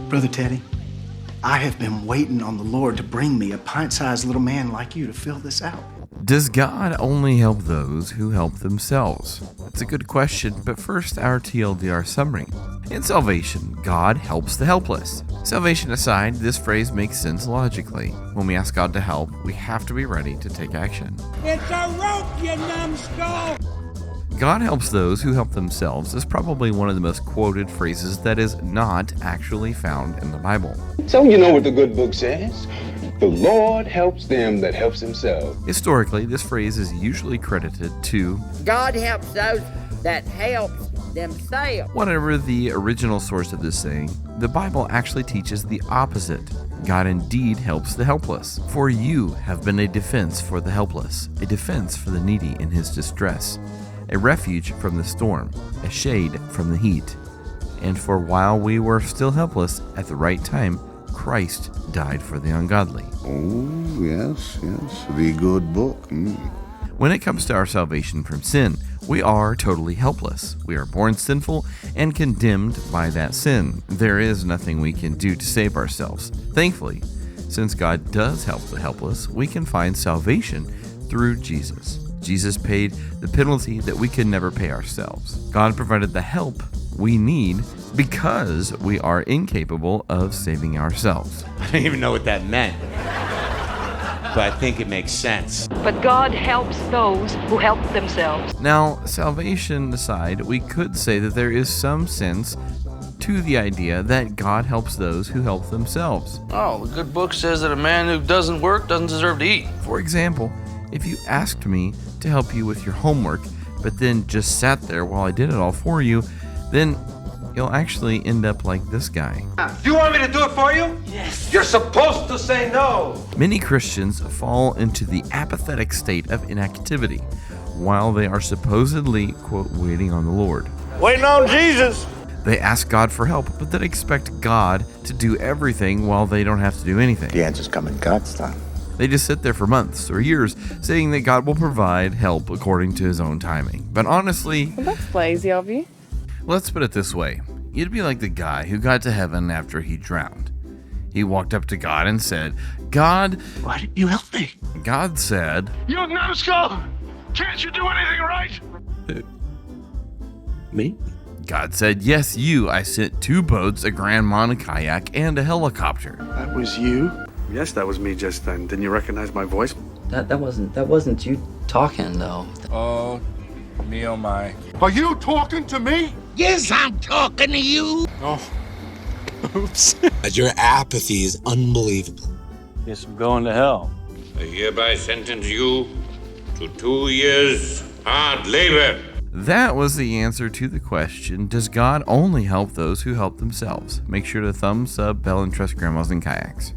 Brother Teddy, I have been waiting on the Lord to bring me a pint-sized little man like you to fill this out. Does God only help those who help themselves? That's a good question, but first our TLDR summary. In salvation, God helps the helpless. Salvation aside, this phrase makes sense logically. When we ask God to help, we have to be ready to take action. It's a rope, you numbskull! God helps those who help themselves is probably one of the most quoted phrases that is not actually found in the Bible. So you know what the good book says? The Lord helps them that helps themselves. Historically, this phrase is usually credited to God helps those that help themselves. Whatever the original source of this saying, the Bible actually teaches the opposite. God indeed helps the helpless. For you have been a defense for the helpless, a defense for the needy in his distress, a refuge from the storm, a shade from the heat. And for while we were still helpless, at the right time, Christ died for the ungodly. Oh, yes, the good book. When it comes to our salvation from sin, we are totally helpless. We are born sinful and condemned by that sin. There is nothing we can do to save ourselves. Thankfully, since God does help the helpless, we can find salvation through Jesus. Jesus paid the penalty that we could never pay ourselves. God provided the help we need because we are incapable of saving ourselves. I don't even know what that meant, but I think it makes sense. But God helps those who help themselves. Now, salvation aside, we could say that there is some sense to the idea that God helps those who help themselves. Oh, the good book says that a man who doesn't work doesn't deserve to eat. For example, if you asked me to help you with your homework, but then just sat there while I did it all for you, then you'll actually end up like this guy. Do you want me to do it for you? Yes. You're supposed to say no. Many Christians fall into the apathetic state of inactivity while they are supposedly, quote, waiting on the Lord. Waiting on Jesus. They ask God for help, but then expect God to do everything while they don't have to do anything. The answer's coming God's time. They just sit there for months or years saying that God will provide help according to his own timing. But honestly, well, that's lazy of you. Let's put it this way. You'd be like the guy who got to heaven after he drowned. He walked up to God and said, God, why didn't you help me? God said, You numbskull! Can't you do anything right? Me? God said, yes, you. I sent 2 boats, a grandma, and a kayak, and a helicopter. That was you? Yes, that was me just then. Didn't you recognize my voice? That wasn't you talking though. Oh, me oh my. Are you talking to me? Yes, I'm talking to you. Oh, oops. Your apathy is unbelievable. Yes, I'm going to hell. I hereby sentence you to 2 years hard labor. That was the answer to the question, does God only help those who help themselves? Make sure to thumb, sub, bell, and trust grandmas and kayaks.